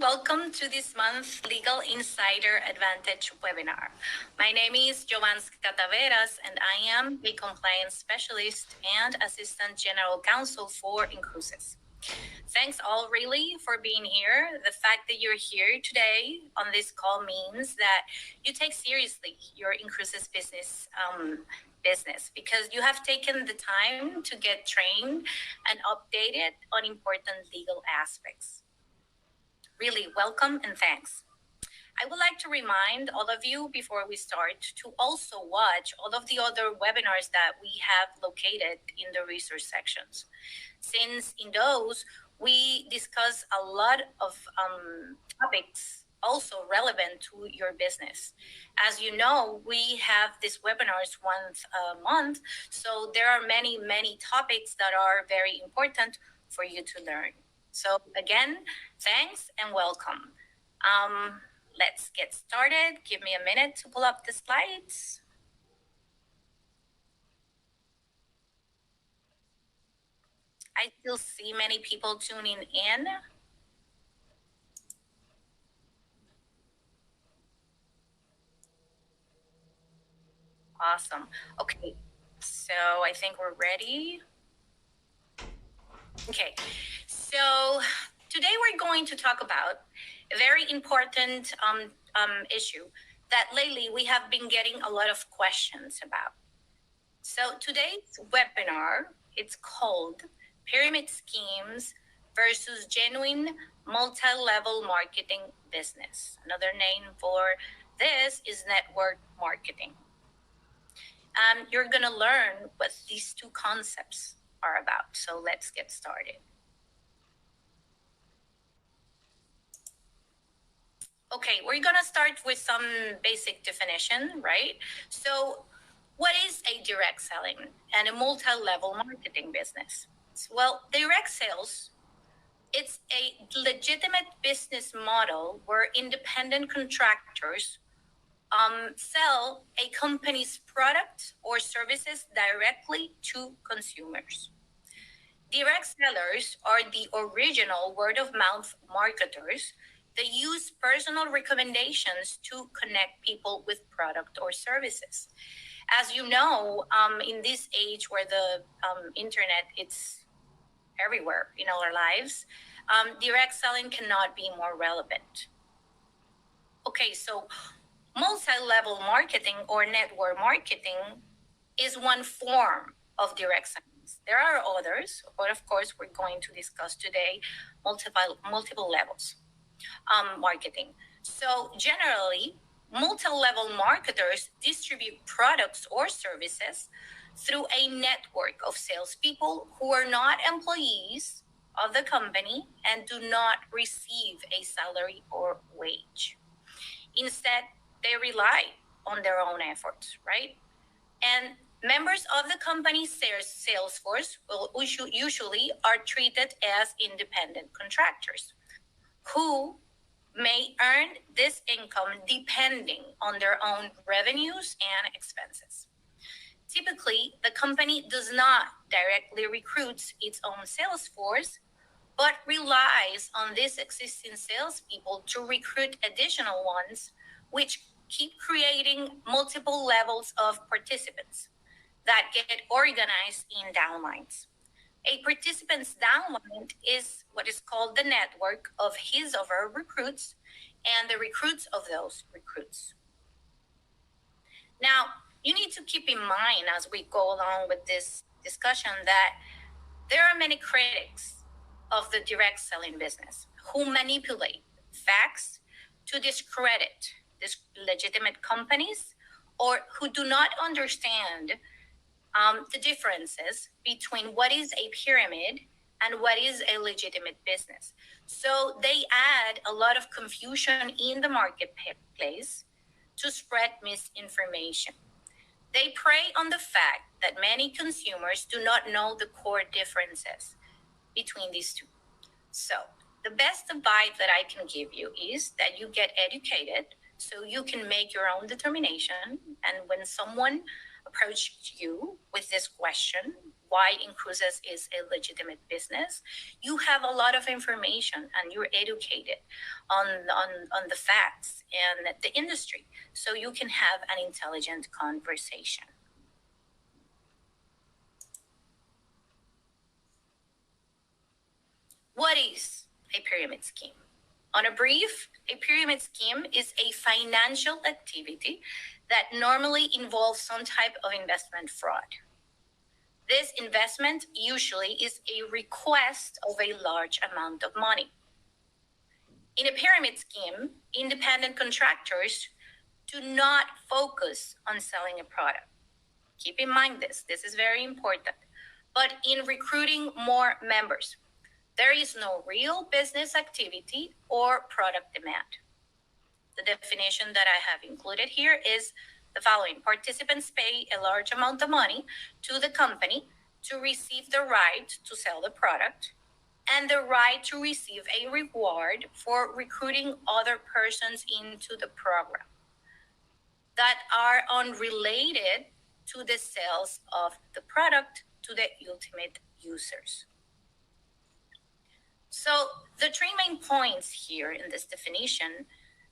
welcome to this month's Legal Insider Advantage webinar. My name is Joanska Taveras, and I am a compliance specialist and assistant general counsel for inCruises. Thanks all really for being here. The fact that you're here today on this call means that you take seriously your inCruises business because you have taken the time to get trained and updated on important legal aspects. Really welcome and thanks. I would like to remind all of you before we start to also watch all of the other webinars that we have located in the resource sections, since in those we discuss a lot of topics also relevant to your business. As you know, we have these webinars once a month, so there are many topics that are very important for you to learn. So again, thanks and welcome. Let's get started. Give me a minute to pull up the slides. I still see many people tuning in. Awesome. Okay, so I think we're ready. Okay, so today we're going to talk about a very important issue that lately we have been getting a lot of questions about. So today's webinar, it's called Pyramid Schemes versus Genuine Multi-Level Marketing Business. Another name for this is network marketing. You're going to learn what these two concepts are about. So let's get started. Okay, we're going to start with some basic definition, right? So what is a direct selling and a multi-level marketing business? Well, direct sales, it's a legitimate business model where independent contractors sell a company's product or services directly to consumers. Direct sellers are the original word-of-mouth marketers that use personal recommendations to connect people with product or services. As you know, in this age where the internet it's everywhere in our lives, direct selling cannot be more relevant. Okay, so multi-level marketing or network marketing is one form of direct selling. There are others, but of course we're going to discuss today multiple levels marketing. So generally, multi-level marketers distribute products or services through a network of salespeople who are not employees of the company and do not receive a salary or wage. Instead, they rely on their own efforts, right? And members of the company's sales force will usually are treated as independent contractors who may earn this income depending on their own revenues and expenses. Typically, the company does not directly recruit its own sales force, but relies on these existing salespeople to recruit additional ones, which keep creating multiple levels of participants that get organized in downlines. A participant's downline is what is called the network of his or her recruits and the recruits of those recruits. Now, you need to keep in mind as we go along with this discussion that there are many critics of the direct selling business who manipulate facts to discredit these legitimate companies or who do not understand the differences between what is a pyramid and what is a legitimate business. So they add a lot of confusion in the marketplace to spread misinformation. They prey on the fact that many consumers do not know the core differences between these two. So the best advice that I can give you is that you get educated so you can make your own determination. And when someone approaches you with this question, why inCruises is a legitimate business, you have a lot of information and you're educated on the facts and the industry, so you can have an intelligent conversation. What is a pyramid scheme? On a brief, a pyramid scheme is a financial activity that normally involves some type of investment fraud. This investment usually is a request of a large amount of money. In a pyramid scheme, independent contractors do not focus on selling a product. Keep in mind this is very important. But in recruiting more members, there is no real business activity or product demand. The definition that I have included here is the following. Participants pay a large amount of money to the company to receive the right to sell the product and the right to receive a reward for recruiting other persons into the program that are unrelated to the sales of the product to the ultimate users. So the three main points here in this definition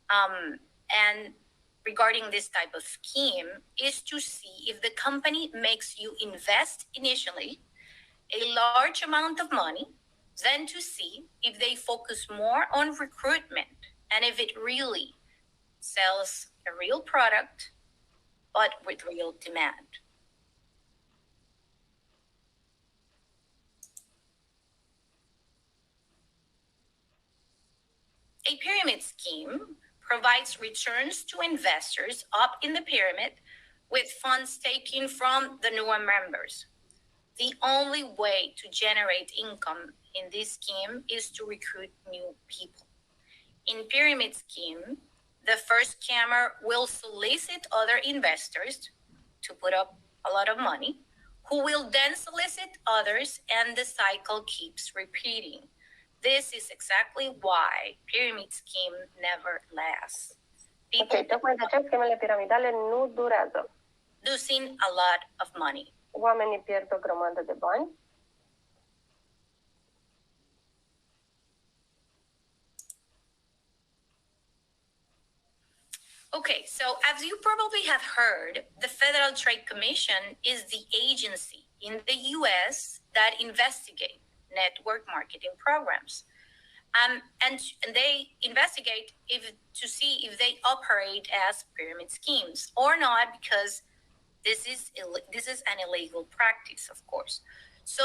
and regarding this type of scheme is to see if the company makes you invest initially a large amount of money, then to see if they focus more on recruitment and if it really sells a real product, but with real demand. A pyramid scheme provides returns to investors up in the pyramid with funds taken from the newer members. The only way to generate income in this scheme is to recruit new people. In pyramid scheme, the first scammer will solicit other investors to put up a lot of money, who will then solicit others, and the cycle keeps repeating. This is exactly why pyramid scheme never lasts. People tocmai de aceea schemele piramidale nu durează. losing a lot of money. Oamenii pierd o grămadă de bani. Okay, so as you probably have heard, the Federal Trade Commission is the agency in the US that investigate network marketing programs. And they investigate to see if they operate as pyramid schemes or not, because this is an illegal practice, of course. So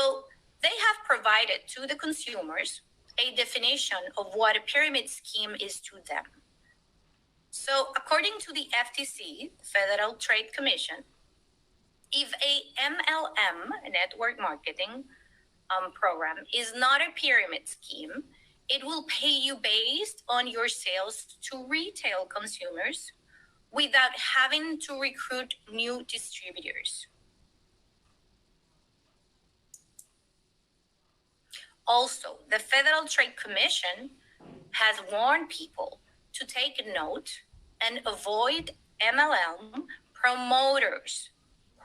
they have provided to the consumers a definition of what a pyramid scheme is to them. So according to the FTC, Federal Trade Commission, if a MLM, a network marketing program, is not a pyramid scheme, it will pay you based on your sales to retail consumers without having to recruit new distributors. Also, the Federal Trade Commission has warned people to take note and avoid MLM promoters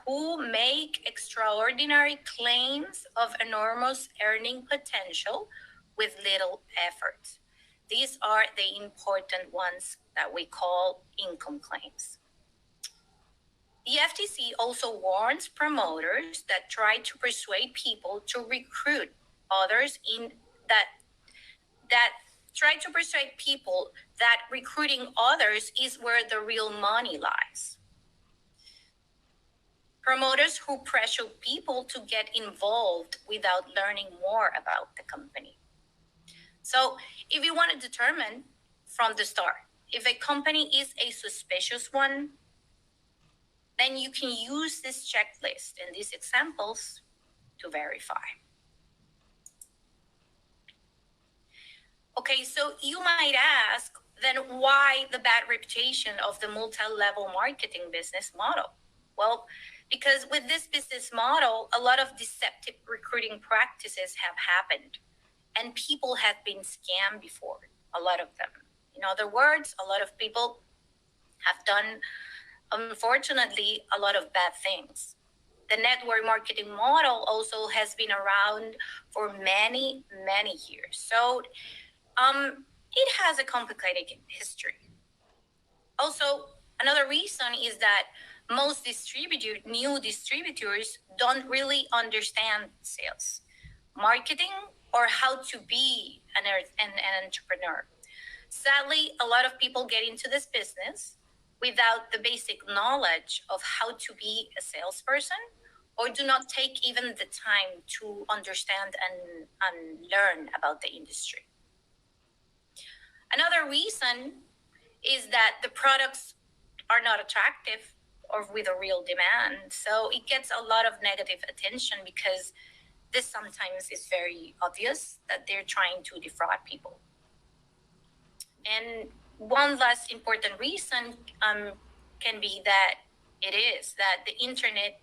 who make extraordinary claims of enormous earning potential with little effort. These are the important ones that we call income claims. The FTC also warns promoters that try to persuade people to recruit others that try to persuade people that recruiting others is where the real money lies. Promoters who pressure people to get involved without learning more about the company. So if you want to determine from the start if a company is a suspicious one, then you can use this checklist and these examples to verify. Okay, so you might ask, then why the bad reputation of the multi-level marketing business model? Well, because with this business model, a lot of deceptive recruiting practices have happened, and people have been scammed before, a lot of them. In other words, a lot of people have done, unfortunately, a lot of bad things. The network marketing model also has been around for many, many years. So it has a complicated history. Also, another reason is that most new distributors don't really understand sales, marketing, or how to be an entrepreneur. Sadly, a lot of people get into this business without the basic knowledge of how to be a salesperson, or do not take even the time to understand and learn about the industry. Another reason is that the products are not attractive or with a real demand. So it gets a lot of negative attention because this sometimes is very obvious that they're trying to defraud people. And one last important reason can be that the internet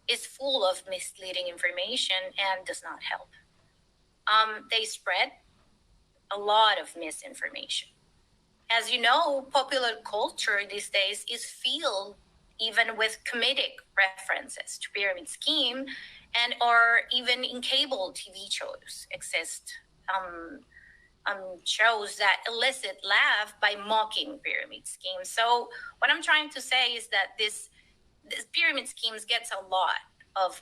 is full of misleading information and does not help. They spread a lot of misinformation. As you know, popular culture these days is filled even with comedic references to pyramid scheme, and or even in cable TV shows exist shows that elicit laugh by mocking pyramid schemes. So what I'm trying to say is that this pyramid schemes gets a lot of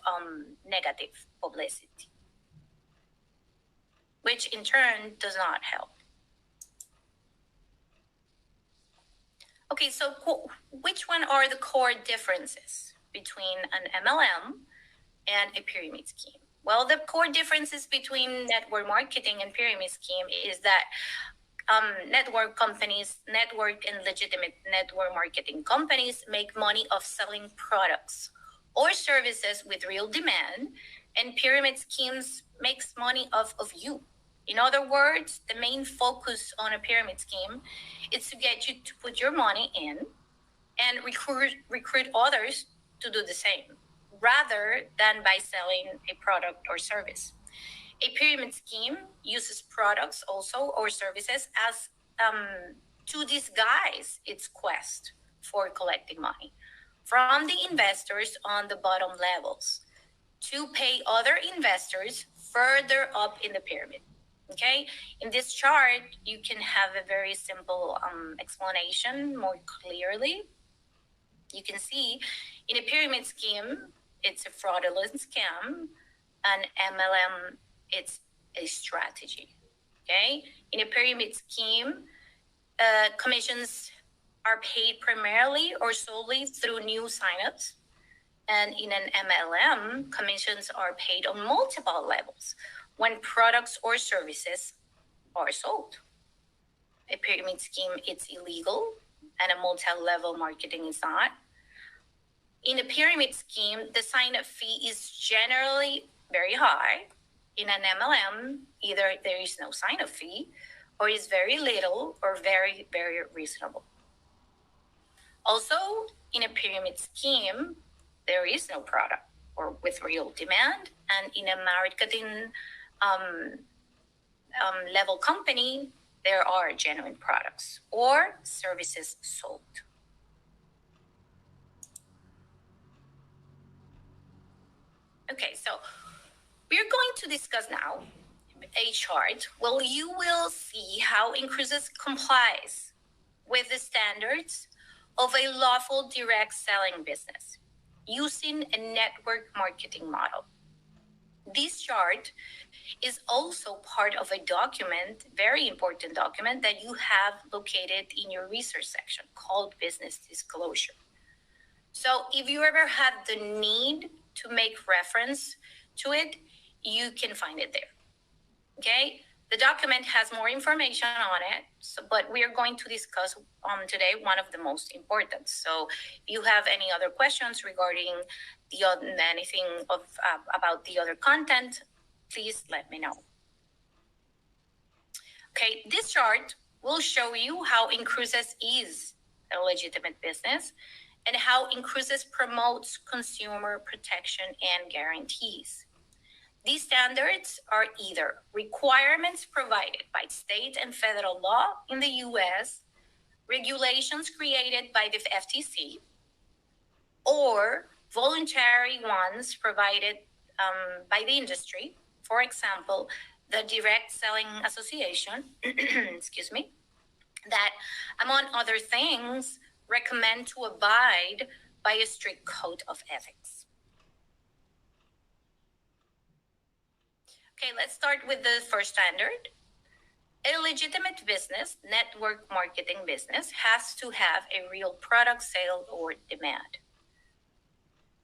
negative publicity, which in turn does not help. Okay, so which one are the core differences between an MLM and a pyramid scheme? Well, the core differences between network marketing and pyramid scheme is that network and legitimate network marketing companies make money of selling products or services with real demand, and pyramid schemes makes money off of you. In other words, the main focus on a pyramid scheme is to get you to put your money in and recruit others to do the same, rather than by selling a product or service. A pyramid scheme uses products also or services as to disguise its quest for collecting money from the investors on the bottom levels to pay other investors further up in the pyramid. Okay, in this chart, you can have a very simple explanation more clearly. You can see in a pyramid scheme, it's a fraudulent scam. An MLM, it's a strategy. Okay, in a pyramid scheme, commissions are paid primarily or solely through new signups. And in an MLM, commissions are paid on multiple levels when products or services are sold. A pyramid scheme, it's illegal, and a multi-level marketing is not. In a pyramid scheme, the sign-up fee is generally very high. In an MLM, either there is no sign-up fee, or is very little, or very, very reasonable. Also, in a pyramid scheme, there is no product or with real demand, and in a marketing level company, there are genuine products or services sold. Okay, so we're going to discuss now a chart where you will see how inCruises complies with the standards of a lawful direct selling business using a network marketing model. This chart is also part of a document, very important document that you have located in your research section called Business Disclosure. So if you ever have the need to make reference to it, you can find it there. Okay? The document has more information on it, but we are going to discuss today one of the most important. So if you have any other questions regarding anything about the other content, please let me know. Okay, this chart will show you how inCruises is a legitimate business and how inCruises promotes consumer protection and guarantees. These standards are either requirements provided by state and federal law in the US, regulations created by the FTC, or voluntary ones provided by the industry. For example, the Direct Selling Association, excuse me, that, among other things, recommend to abide by a strict code of ethics. Okay, let's start with the first standard. A legitimate business, network marketing business, has to have a real product sale or demand.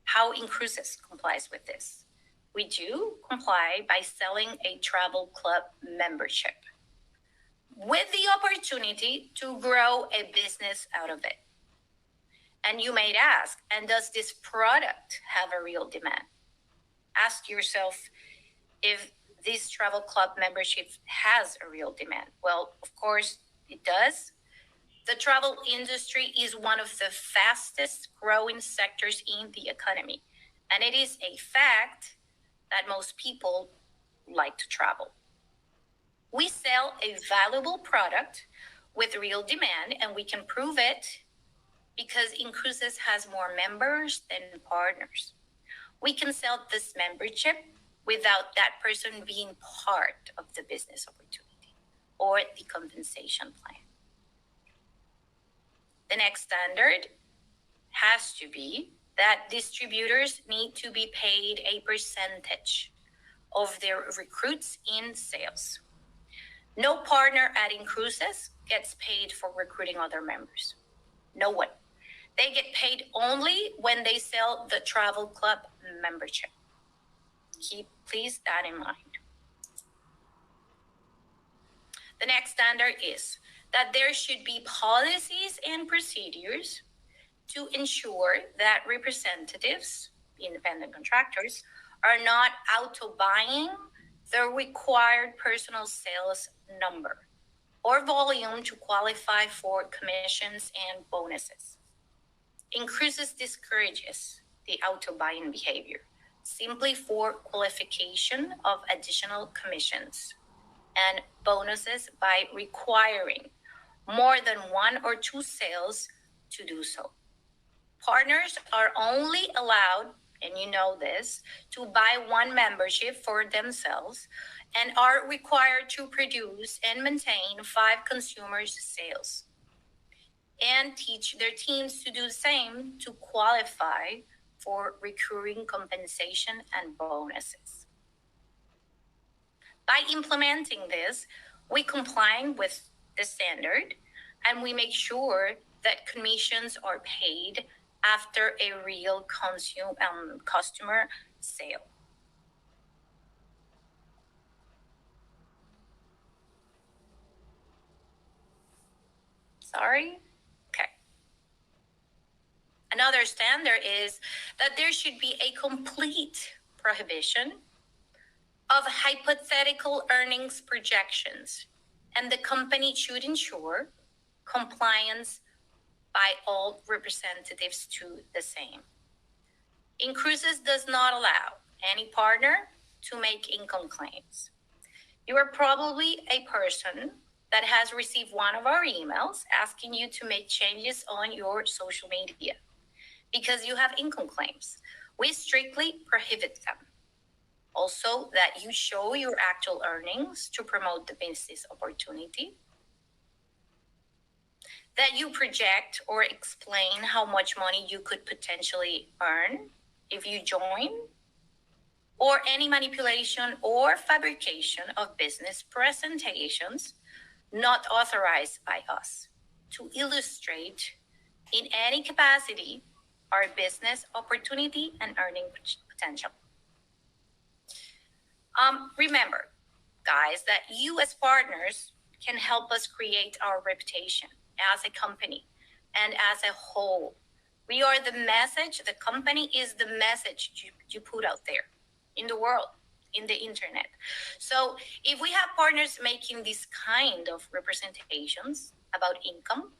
How inCruises complies with this? We do comply by selling a travel club membership with the opportunity to grow a business out of it. And you might ask, and does this product have a real demand? Ask yourself if this travel club membership has a real demand. Well, of course it does. The travel industry is one of the fastest growing sectors in the economy. And it is a fact that most people like to travel. We sell a valuable product with real demand, and we can prove it because inCruises has more members than partners. We can sell this membership without that person being part of the business opportunity or the compensation plan. The next standard has to be that distributors need to be paid a percentage of their recruits in sales. No partner at inCruises gets paid for recruiting other members. No one. They get paid only when they sell the travel club membership. Keep please that in mind. The next standard is that there should be policies and procedures to ensure that representatives, independent contractors, are not auto-buying the required personal sales number or volume to qualify for commissions and bonuses. inCruises discourages the auto-buying behavior simply for qualification of additional commissions and bonuses by requiring more than one or two sales to do so. Partners are only allowed, and you know this, to buy one membership for themselves and are required to produce and maintain 5 consumers' sales and teach their teams to do the same to qualify for recurring compensation and bonuses. By implementing this, we comply with the standard and we make sure that commissions are paid after a real customer sale. Sorry? Okay. Another standard is that there should be a complete prohibition of hypothetical earnings projections, and the company should ensure compliance by all representatives to the same. inCruises does not allow any partner to make income claims. You are probably a person that has received one of our emails asking you to make changes on your social media because you have income claims. We strictly prohibit them. Also, that you show your actual earnings to promote the business opportunity, that you project or explain how much money you could potentially earn if you join, or any manipulation or fabrication of business presentations not authorized by us to illustrate in any capacity our business opportunity and earning potential. Remember, guys, that you as partners can help us create our reputation as a company and as a whole. We are the message, the company is the message you put out there in the world, in the internet. So if we have partners making this kind of representations about income,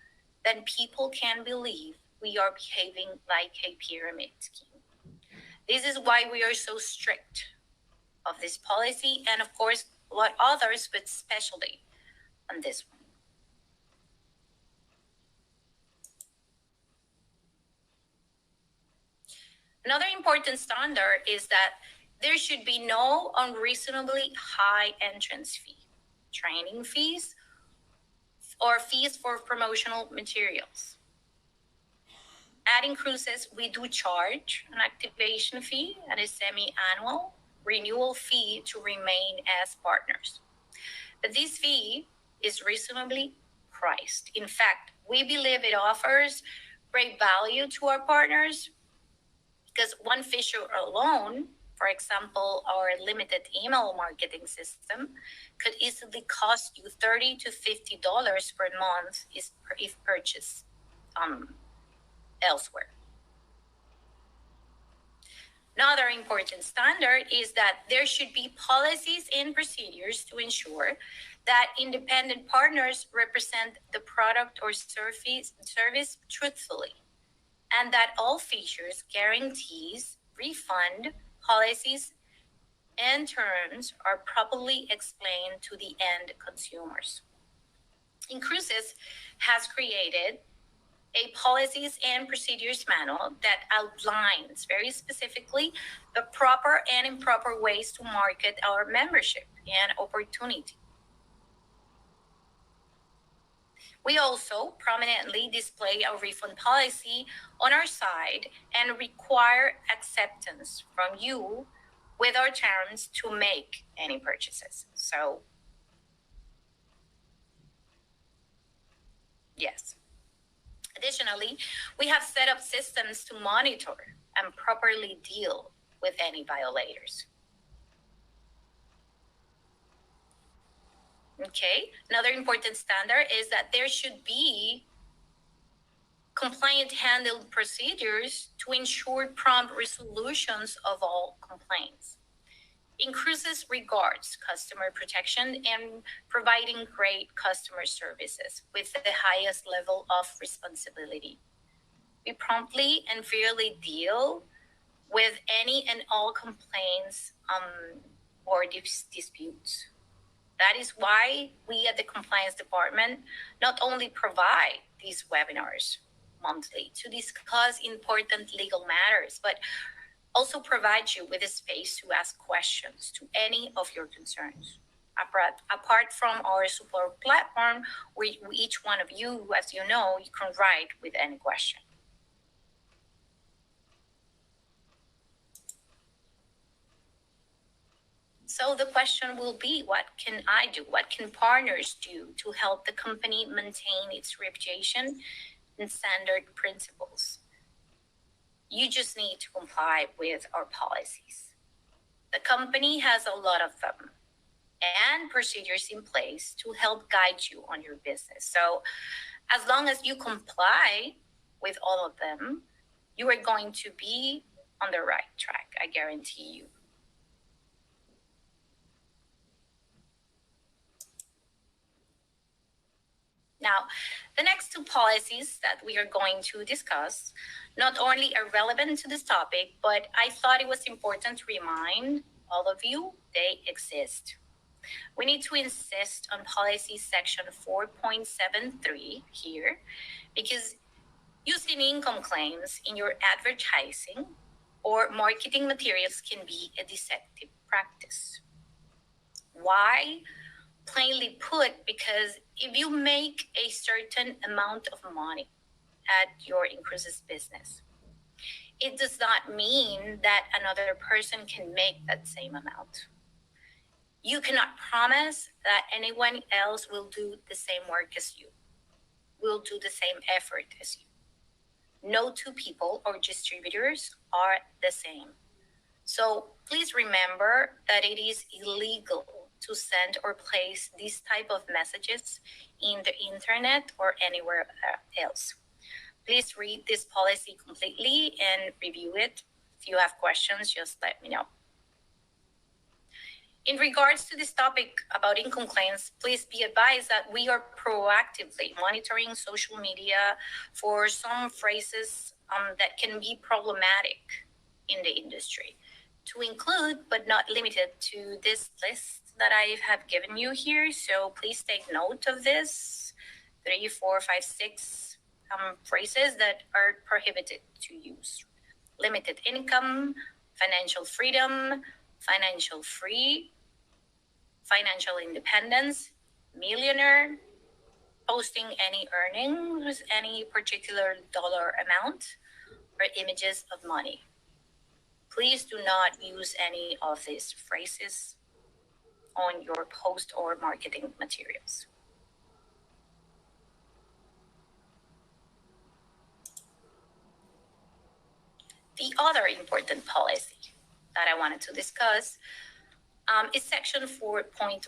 then people can believe we are behaving like a pyramid scheme. This is why we are so strict of this policy, and of course, a lot others, but especially on this one. Another important standard is that there should be no unreasonably high entrance fee, training fees, or fees for promotional materials. At inCruises, we do charge an activation fee and a semi-annual renewal fee to remain as partners. But this fee is reasonably priced. In fact, we believe it offers great value to our partners because one feature alone, for example, our limited email marketing system, could easily cost you $30 to $50 per month if purchased elsewhere. Another important standard is that there should be policies and procedures to ensure that independent partners represent the product or service truthfully, and that all features, guarantees, refund policies, and terms are properly explained to the end consumers. inCruises has created a policies and procedures manual that outlines very specifically the proper and improper ways to market our membership and opportunity. We also prominently display our refund policy on our side and require acceptance from you with our terms to make any purchases. So, yes. Additionally, we have set up systems to monitor and properly deal with any violators. Okay, another important standard is that there should be complaint handling procedures to ensure prompt resolutions of all complaints. inCruises regards customer protection and providing great customer services with the highest level of responsibility. We promptly and fairly deal with any and all complaints or disputes. That is why we at the compliance department not only provide these webinars monthly to discuss important legal matters, but also provide you with a space to ask questions to any of your concerns. Apart from our support platform, where each one of you, as you know, you can write with any question. So the question will be, what can I do? What can partners do to help the company maintain its reputation and standard principles? You just need to comply with our policies. The company has a lot of them and procedures in place to help guide you on your business. So as long as you comply with all of them, you are going to be on the right track, I guarantee you. Now, the next two policies that we are going to discuss not only are relevant to this topic, but I thought it was important to remind all of you they exist. We need to insist on policy section 4.73 here, because using income claims in your advertising or marketing materials can be a deceptive practice. Why? Plainly put, because if you make a certain amount of money at your inCruises business, it does not mean that another person can make that same amount. You cannot promise that anyone else will do the same work as you, will do the same effort as you. No two people or distributors are the same. So please remember that it is illegal to send or place these type of messages in the internet or anywhere else. Please read this policy completely and review it. If you have questions, just let me know. In regards to this topic about income claims, please be advised that we are proactively monitoring social media for some phrases that can be problematic in the industry, to include but not limited to this list that I have given you here. So please take note of this 3, 4, 5, 6 phrases that are prohibited to use. limited income, financial freedom, financial free, financial independence, millionaire, posting any earnings, any particular dollar amount, or images of money. Please do not use any of these phrases on your post or marketing materials. The other important policy that I wanted to discuss is section 4.1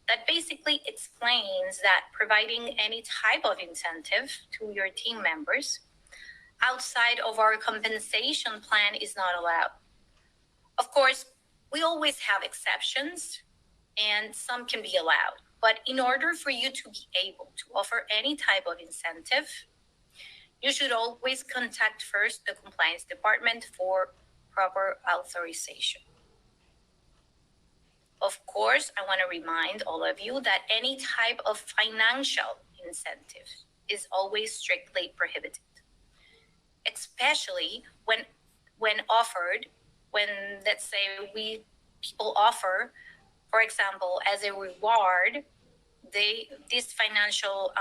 that basically explains that providing any type of incentive to your team members outside of our compensation plan is not allowed. Of course, we always have exceptions and some can be allowed. But in order for you to be able to offer any type of incentive, you should always contact first the compliance department for proper authorization. Of course, I want to remind all of you that any type of financial incentive is always strictly prohibited, especially when offered, when let's say people offer, for example, as a reward, these financial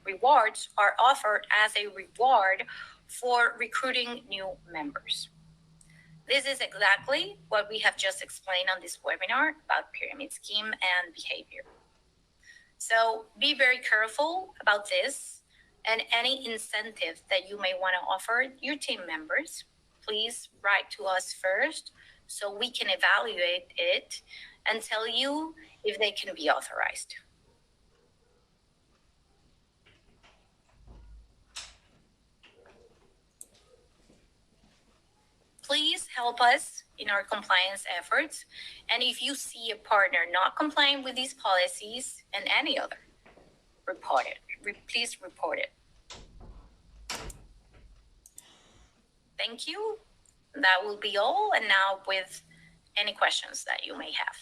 rewards are offered as a reward for recruiting new members. This is exactly what we have just explained on this webinar about pyramid scheme and behavior. So be very careful about this, and any incentive that you may want to offer your team members, please write to us first so we can evaluate it and tell you if they can be authorized. Please help us in our compliance efforts. And if you see a partner not complying with these policies and any other, report it. Please report it. Thank you. That will be all. And now with any questions that you may have.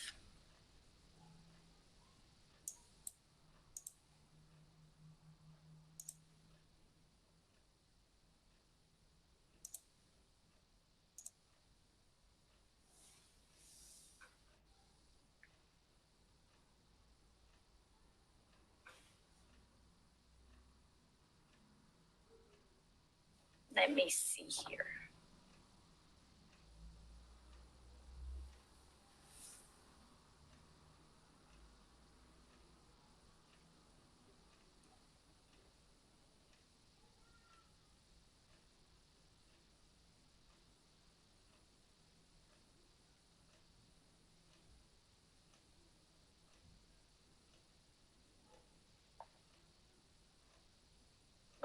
Let me see here.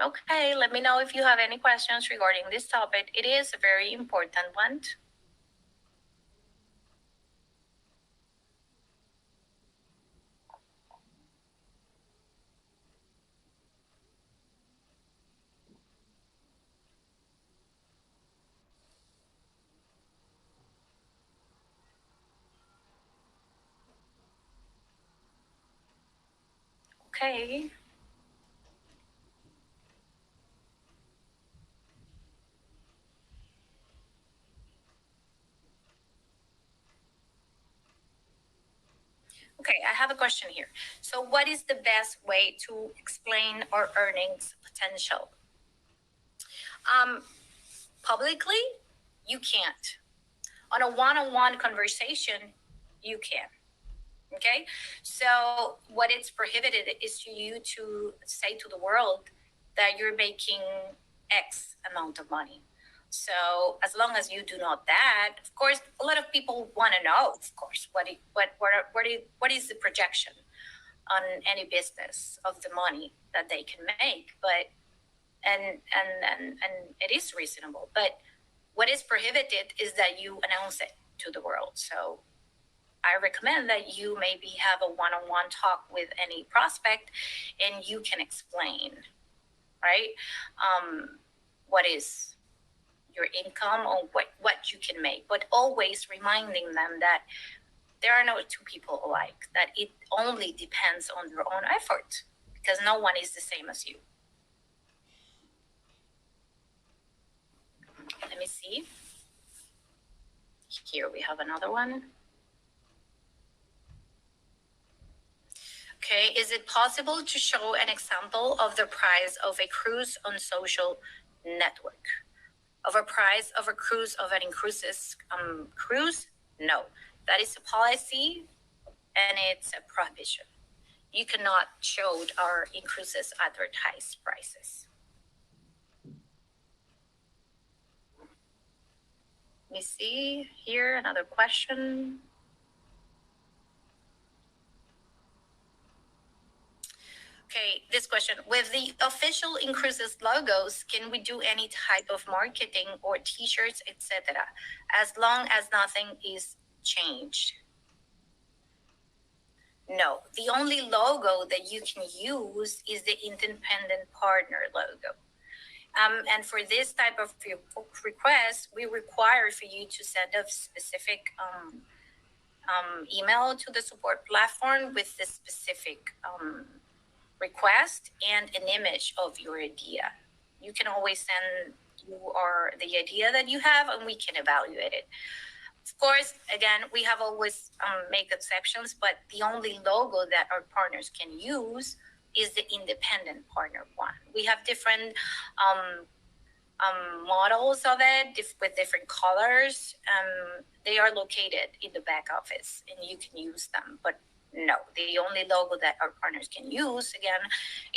Okay, let me know if you have any questions regarding this topic. It is a very important one. Okay. Okay, I have a question here. So what is the best way to explain our earnings potential? Publicly, you can't. On a one-on-one conversation, you can. Okay, so what it's prohibited is to you to say to the world that you're making X amount of money. So as long as you do not that, of course, a lot of people want to know, of course, what is the projection on any business of the money that they can make, but and it is reasonable. But what is prohibited is that you announce it to the world. So I recommend that you maybe have a one-on-one talk with any prospect and you can explain, right? What is your income or what you can make, but always reminding them that there are no two people alike, that it only depends on your own effort because no one is the same as you. Let me see. Here we have another one. Okay, is it possible to show an example of the price of a cruise on social network? Of a price of a cruise of an inCruises cruise? No, that is a policy and it's a prohibition. You cannot show our inCruises advertised prices. Let me see here, another question. Okay, this question. With the official inCruises logos, can we do any type of marketing or t-shirts, etc., as long as nothing is changed? No, the only logo that you can use is the independent partner logo. And for this type of request, we require for you to send a specific email to the support platform with the specific request and an image of your idea. You can always send the idea that you have, and we can evaluate it. Of course, again, we have always make exceptions, but the only logo that our partners can use is the independent partner one. We have different models of it with different colors. They are located in the back office, and you can use them. But no, the only logo that our partners can use, again,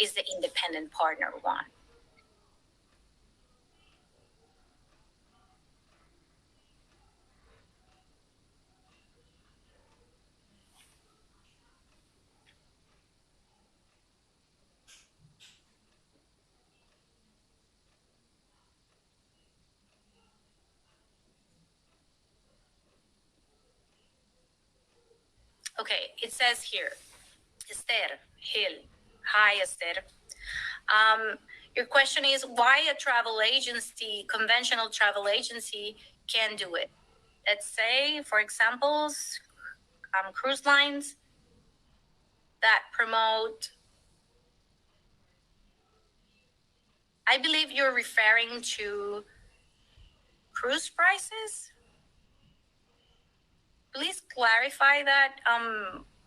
is the independent partner one. Okay, it says here, Esther Hill. Hi, Esther. Your question is why a travel agency, conventional travel agency, can do it. Let's say, for examples, cruise lines that promote. I believe you're referring to cruise prices. Please clarify that.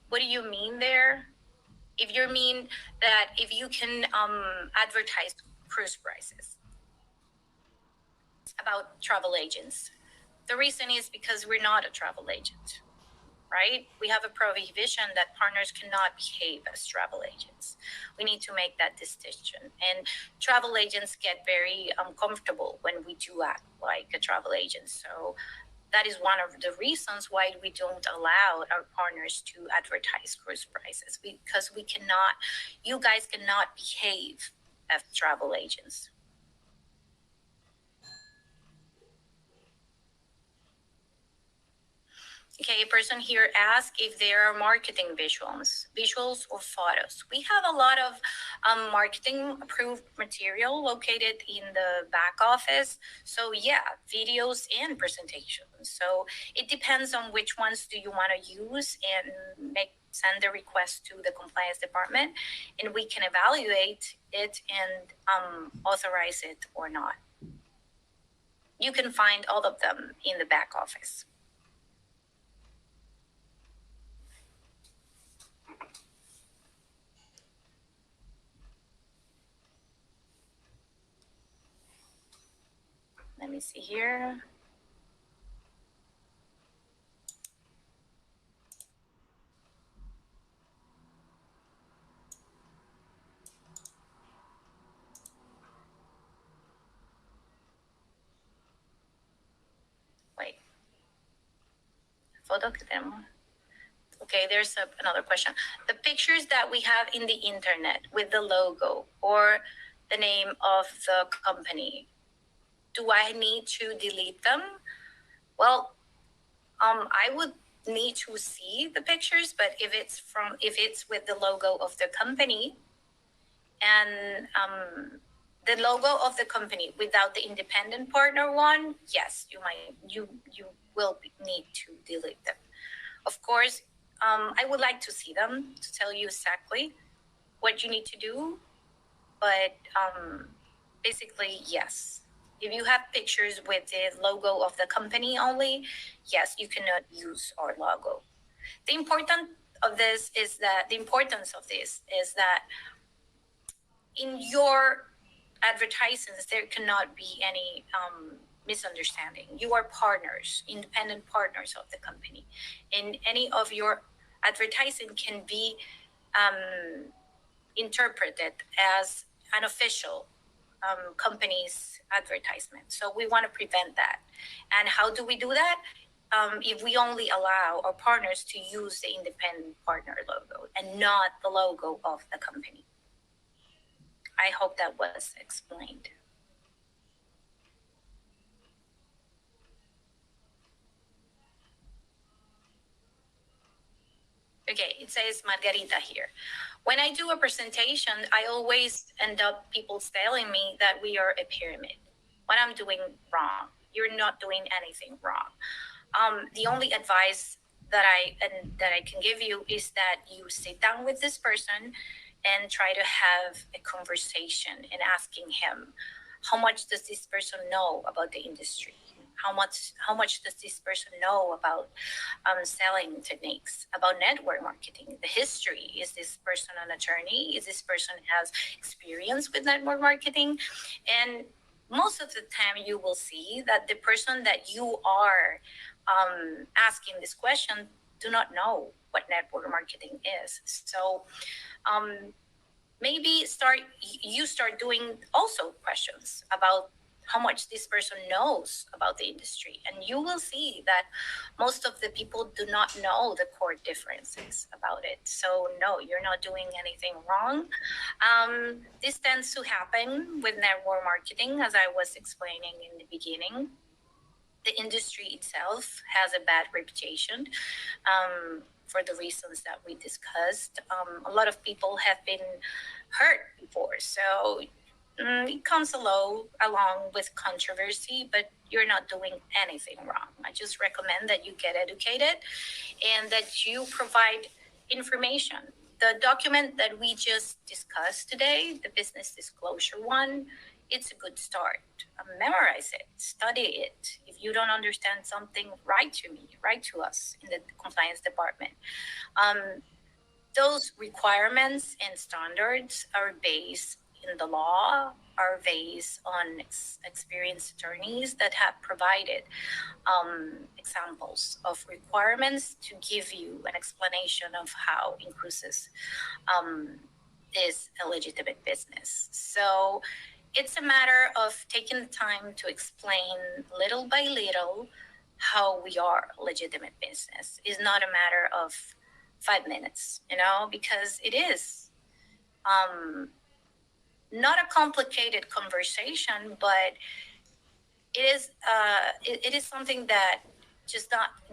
What do you mean there? If you mean that if you can advertise cruise prices about travel agents. The reason is because we're not a travel agent, right? We have a prohibition that partners cannot behave as travel agents. We need to make that distinction. And travel agents get very uncomfortable when we do act like a travel agent. So that is one of the reasons why we don't allow our partners to advertise cruise prices, because you guys cannot behave as travel agents. Okay, a person here asked if there are marketing visuals or photos. We have a lot of marketing approved material located in the back office. So yeah, videos and presentations. So it depends on which ones do you want to use and send the request to the compliance department, and we can evaluate it and authorize it or not. You can find all of them in the back office. Let me see here. Wait. Photo que tenemos. Okay, there's another question. The pictures that we have in the internet with the logo or the name of the company, do I need to delete them? Well, I would need to see the pictures, but if it's with the logo of the company and the logo of the company without the independent partner one, yes, you will need to delete them. Of course, I would like to see them to tell you exactly what you need to do, but basically, yes. If you have pictures with the logo of the company only, yes, you cannot use our logo. The importance of this is that in your advertisements there cannot be any misunderstanding. You are partners, independent partners of the company, and any of your advertising can be interpreted as an official company's advertisement. So we want to prevent that. And how do we do that? If we only allow our partners to use the independent partner logo and not the logo of the company. I hope that was explained. Okay, it says Margarita here. When I do a presentation, I always end up people telling me that we are a pyramid. What I'm doing wrong. You're not doing anything wrong. The only advice that I can give you is that you sit down with this person and try to have a conversation and asking him, how much does this person know about the industry? How much does this person know about selling techniques, about network marketing, the history? Is this person an attorney? Is this person has experience with network marketing? And most of the time you will see that the person that you are asking this question do not know what network marketing is. So maybe start doing also questions about how much this person knows about the industry, and you will see that most of the people do not know the core differences about it. So no, you're not doing anything wrong. This tends to happen with network marketing, as I was explaining in the beginning. The industry itself has a bad reputation for the reasons that we discussed. A lot of people have been hurt before, so it comes along with controversy, but you're not doing anything wrong. I just recommend that you get educated and that you provide information. The document that we just discussed today, the business disclosure one, it's a good start. Memorize it, study it. If you don't understand something, write to me, write to us in the compliance department. Those requirements and standards are based in the law, are based on experienced attorneys that have provided examples of requirements to give you an explanation of how inCruises is a legitimate business. So it's a matter of taking the time to explain little by little how we are a legitimate business. It's not a matter of 5 minutes, because it is not a complicated conversation, but it is something that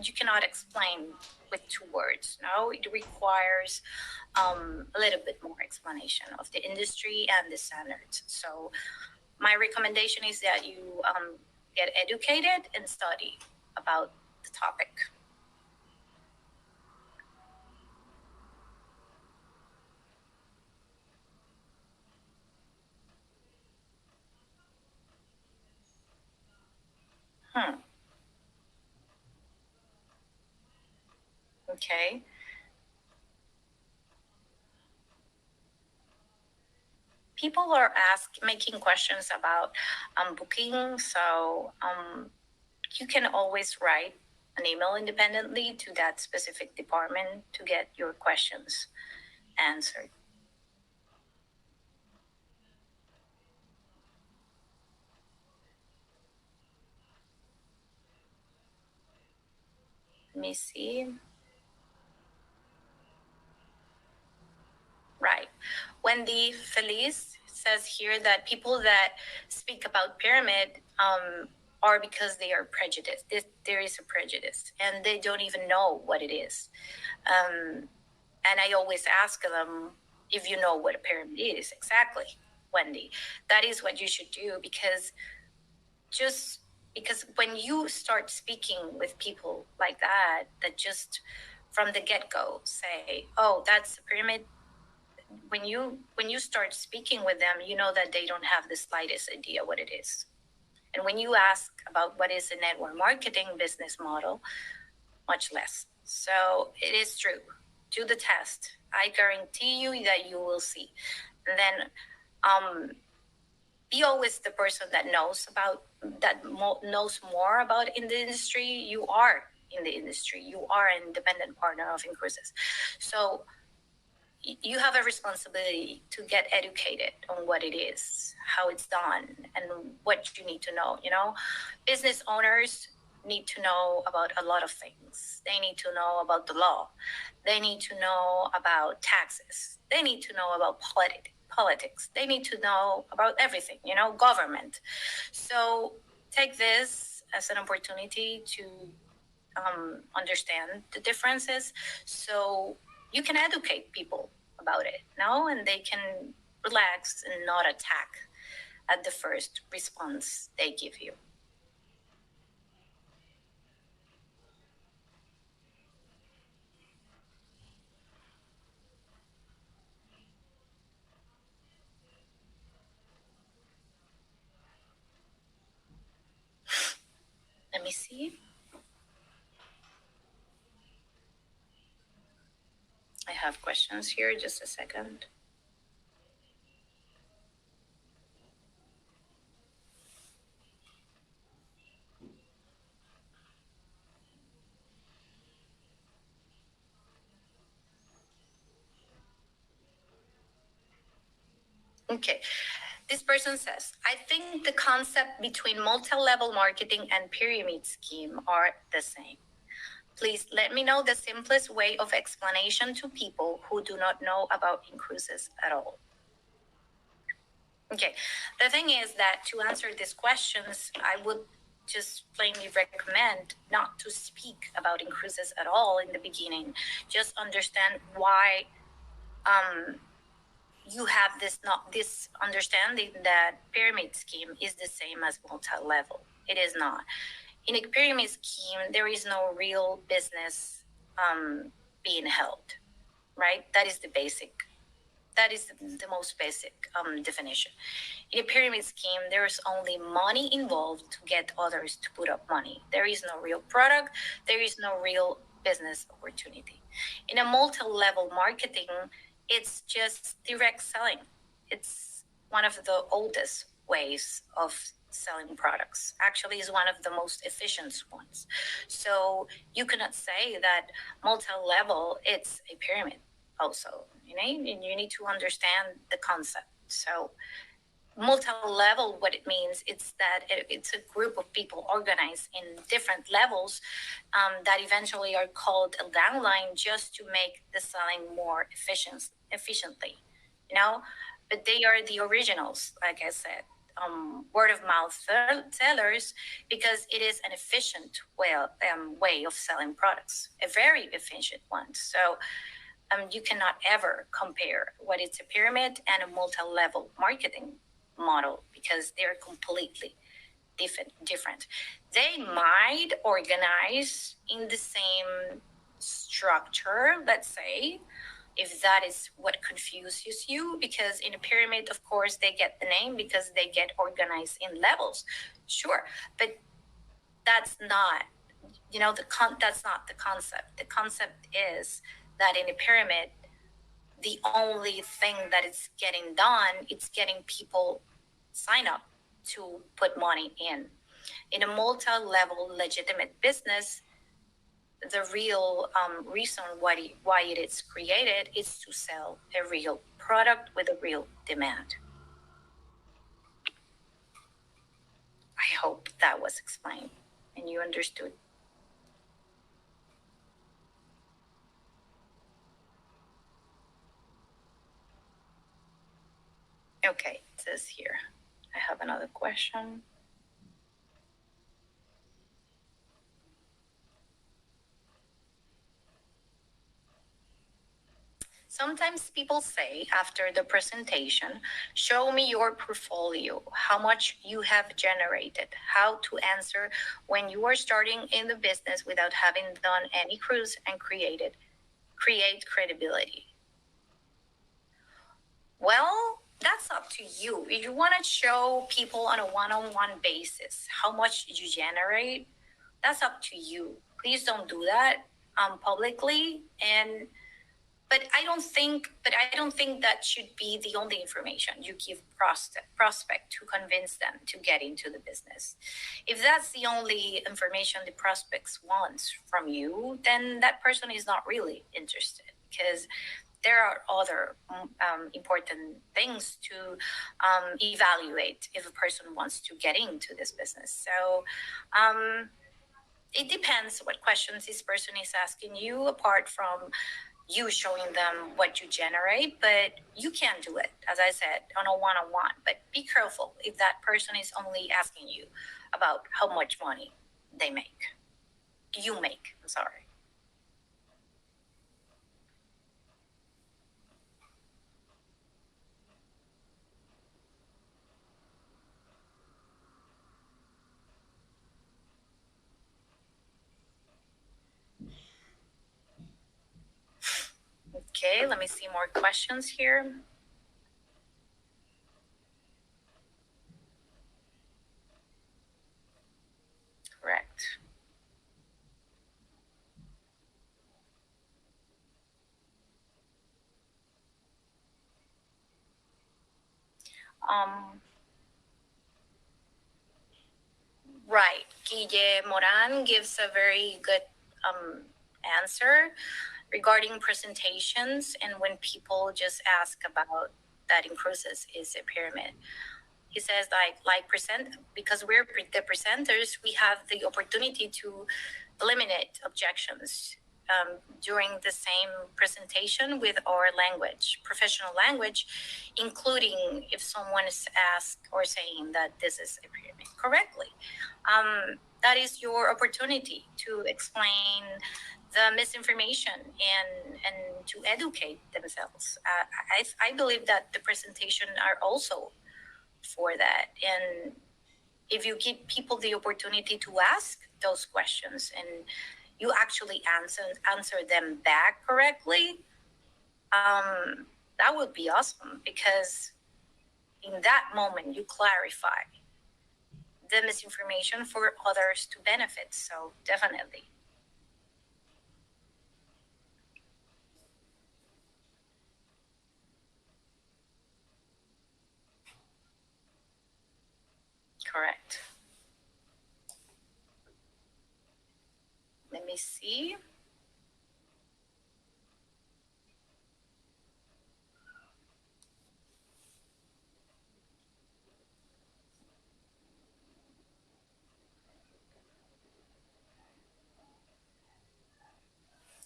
you cannot explain with 2 words. It requires a little bit more explanation of the industry and the standards. So my recommendation is that you get educated and study about the topic. Okay. People are making questions about booking, so you can always write an email independently to that specific department to get your questions answered. Let me see. Right. Wendy Feliz says here that people that speak about pyramid are because they are prejudiced. There is a prejudice, and they don't even know what it is. And I always ask them, if you know what a pyramid is. Exactly, Wendy. That is what you should do, because when you start speaking with people like that just from the get-go say, oh, that's a pyramid, when you start speaking with them, you know that they don't have the slightest idea what it is. And when you ask about what is a network marketing business model, much less. So it is true. Do the test. I guarantee you that you will see. And then be always the person that knows knows more about in the industry. You are in the industry. You are an independent partner of inCruises. So you have a responsibility to get educated on what it is, how it's done, and what you need to know. Business owners need to know about a lot of things. They need to know about the law. They need to know about taxes. They need to know about politics. They need to know about everything, government. So take this as an opportunity to understand the differences, so you can educate people about it, and they can relax and not attack at the first response they give you. Let me see. I have questions here. Just a second. Okay. This person says, I think the concept between multi-level marketing and pyramid scheme are the same. Please let me know the simplest way of explanation to people who do not know about inCruises at all. Okay, the thing is that to answer these questions, I would just plainly recommend not to speak about inCruises at all in the beginning. Just understand why you have this understanding that pyramid scheme is the same as multi-level. It is not. In a pyramid scheme, there is no real business being held, right? That is the basic. That is the most basic definition. In a pyramid scheme, there's only money involved to get others to put up money. There is no real product. There is no real business opportunity. In a multi-level marketing, it's just direct selling. It's one of the oldest ways of selling products. Actually, is one of the most efficient ones. So you cannot say that multi-level, it's a pyramid also. You need to understand the concept. So multi-level, what it means, it's that it's a group of people organized in different levels that eventually are called a downline just to make the selling more efficiently, but they are the originals, like I said, word of mouth sellers, because it is an efficient way of selling products, a very efficient one. So you cannot ever compare what is a pyramid and a multi-level marketing model, because they're completely different. They might organize in the same structure, let's say, if that is what confuses you, because in a pyramid, of course, they get the name because they get organized in levels. Sure, but that's not, that's not the concept. The concept is that in a pyramid, the only thing that is getting done, it's getting people sign up to put money in. In a multi-level legitimate business, the real reason why it is created is to sell a real product with a real demand. I hope that was explained and you understood. Okay, it says here. I have another question. Sometimes people say after the presentation, show me your portfolio, how much you have generated, how to answer when you are starting in the business without having done any cruise and create credibility. Well, that's up to you. If you want to show people on a one-on-one basis how much you generate, that's up to you. Please don't do that publicly. But I don't think that should be the only information you give prospect to convince them to get into the business. If that's the only information the prospects wants from you, then that person is not really interested, because there are other important things to evaluate if a person wants to get into this business. So it depends what questions this person is asking you, apart from you showing them what you generate. But you can do it, as I said, on a one-on-one. But be careful if that person is only asking you about how much money you make, I'm sorry. Okay, let me see more questions here. Correct. Right. Guille Moran gives a very good answer regarding presentations, and when people just ask about that inCruises is a pyramid. He says because we're the presenters, we have the opportunity to eliminate objections during the same presentation with our language, professional language, including if someone is asked or saying that this is a pyramid correctly. That is your opportunity to explain the misinformation and to educate themselves. I believe that the presentation are also for that. And if you give people the opportunity to ask those questions and you actually answer them back correctly, that would be awesome, because in that moment you clarify the misinformation for others to benefit. So definitely. Correct. Let me see.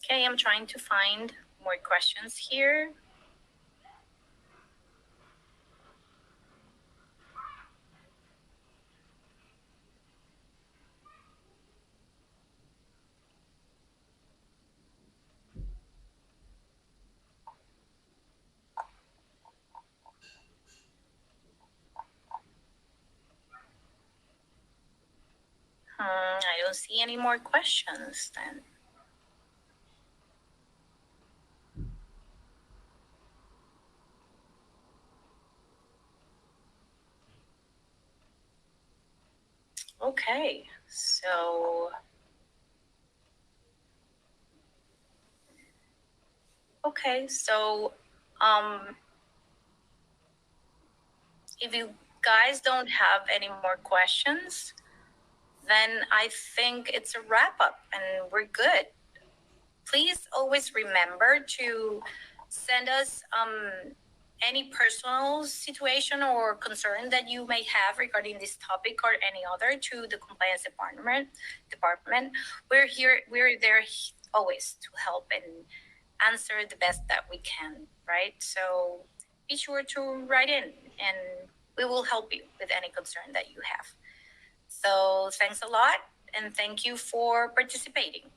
Okay, I'm trying to find more questions here. I don't see any more questions then. Okay, so um, if you guys don't have any more questions, then I think it's a wrap up and we're good. Please always remember to send us any personal situation or concern that you may have regarding this topic or any other to the compliance department. We're there always to help and answer the best that we can, right? So be sure to write in and we will help you with any concern that you have. So thanks a lot and thank you for participating.